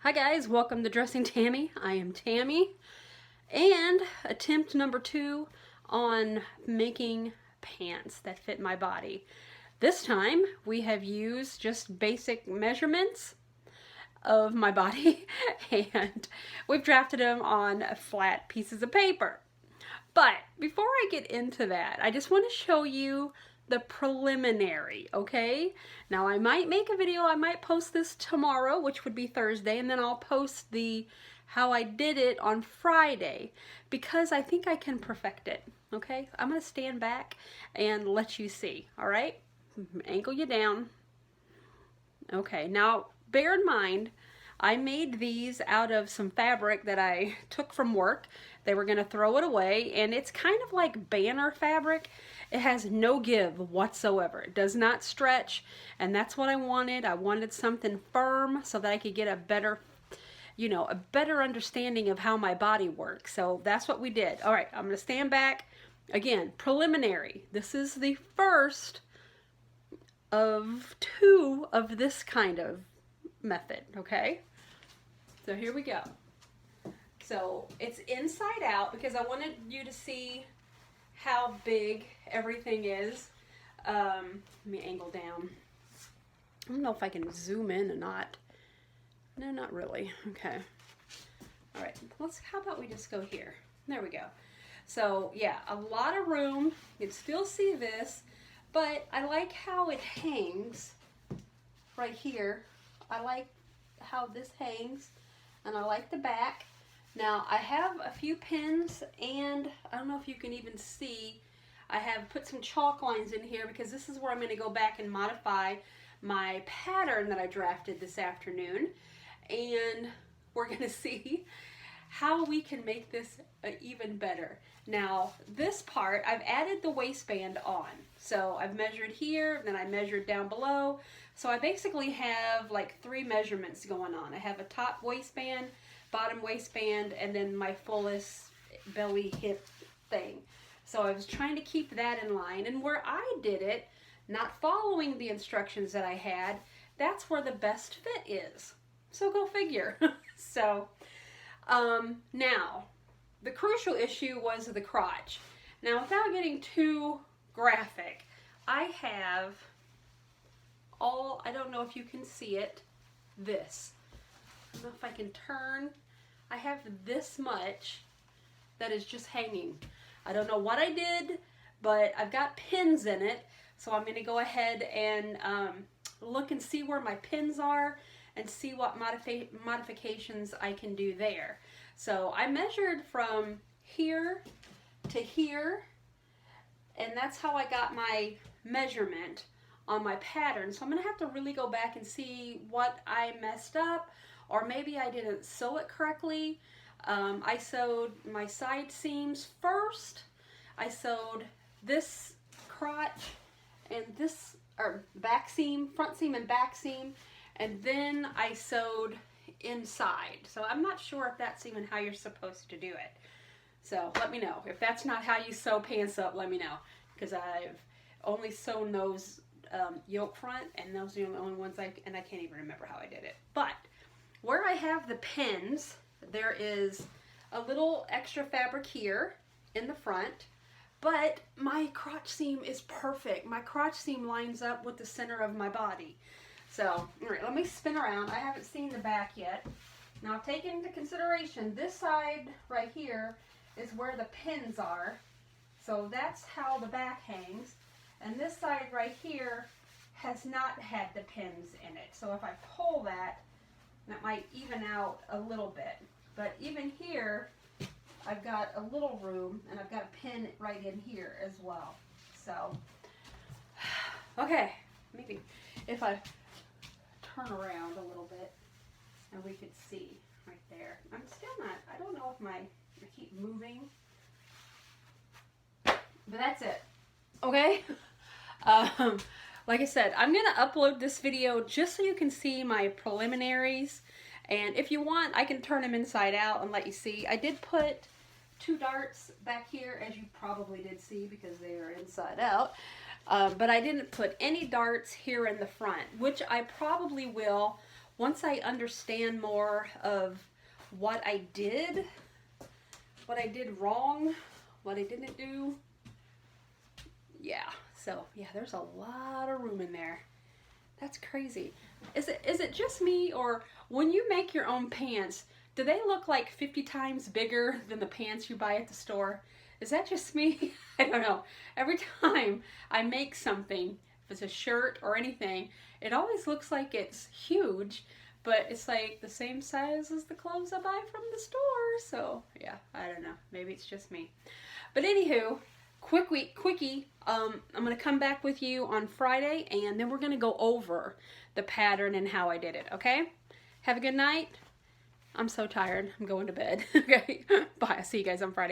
Hi guys, welcome to Dressing Tammy. I am Tammy, and attempt number 2 on making pants that fit my body. This time we have used just basic measurements of my body and we've drafted them on flat pieces of paper. But before I get into that, I just want to show you the preliminary, okay? Now I might make a video, I might post this tomorrow, which would be Thursday, and then I'll post the how I did it on Friday because I think I can perfect it, okay? I'm gonna stand back and let you see, all right? Ankle you down. Okay, now bear in mind, I made these out of some fabric that I took from work. They were gonna throw it away, and it's kind of like banner fabric. It has no give whatsoever. It does not stretch, and that's what I wanted. I wanted something firm so that I could get a better, a better understanding of how my body works. So that's what we did. All right, I'm gonna stand back. Again, preliminary. This is the first of 2 of this kind of method, okay? So here we go. So it's inside out because I wanted you to see how big everything is. Let me angle down. I don't know if I can zoom in or not. No, not really. Okay. All right. How about we just go here? There we go. So yeah, a lot of room. You can still see this, but I like how it hangs right here. I like how this hangs, and I like the back. Now I have a few pins, and I don't know if you can even see, I have put some chalk lines in here because this is where I'm going to go back and modify my pattern that I drafted this afternoon, and we're going to see how we can make this even better. Now this part, I've added the waistband on. So I've measured here, then I measured down below. So I basically have like 3 measurements going on. I have a top waistband, bottom waistband, and then my fullest belly hip thing. So I was trying to keep that in line. And where I did it, not following the instructions that I had, that's where the best fit is. So go figure. So now, the crucial issue was the crotch. Now, without getting too graphic, I have I don't know if you can see it, this. I don't know if I can turn. I have this much that is just hanging. I don't know what I did, but I've got pins in it, so I'm going to go ahead and look and see where my pins are and see what modifications I can do there. So I measured from here to here, and that's how I got my measurement on my pattern. So I'm going to have to really go back and see what I messed up, or maybe I didn't sew it correctly. I sewed my side seams first. I sewed this crotch and this, or back seam, front seam and back seam, and then I sewed inside. So I'm not sure if that's even how you're supposed to do it. So let me know. If that's not how you sew pants up, let me know. Because I've only sewn those yoke front, and those are the only ones and I can't even remember how I did it. But where I have the pins, there is a little extra fabric here in the front, but my crotch seam is perfect. My crotch seam lines up with the center of my body. So, all right, let me spin around. I haven't seen the back yet. Now, take into consideration, this side right here is where the pins are. So that's how the back hangs. And this side right here has not had the pins in it. So if I pull that, that might even out a little bit. But even here, I've got a little room, and I've got a pin right in here as well. So, okay, maybe if I turn around a little bit and we could see right there. I'm still not, I don't know if I keep moving, but that's it. Okay? Like I said, I'm going to upload this video just so you can see my preliminaries. And if you want, I can turn them inside out and let you see. I did put 2 darts back here, as you probably did see because they are inside out. But I didn't put any darts here in the front, which I probably will once I understand more of what I did wrong, what I didn't do, yeah, so yeah, there's a lot of room in there. That's crazy. Is it just me, or when you make your own pants, do they look like 50 times bigger than the pants you buy at the store? Is that just me? I don't know. Every time I make something, if it's a shirt or anything, it always looks like it's huge, but it's like the same size as the clothes I buy from the store. So yeah, I don't know. Maybe it's just me. But anywho, quickie. I'm gonna come back with you on Friday, and then we're gonna go over the pattern and how I did it. Okay? Have a good night. I'm so tired. I'm going to bed. Okay? Bye. I'll see you guys on Friday.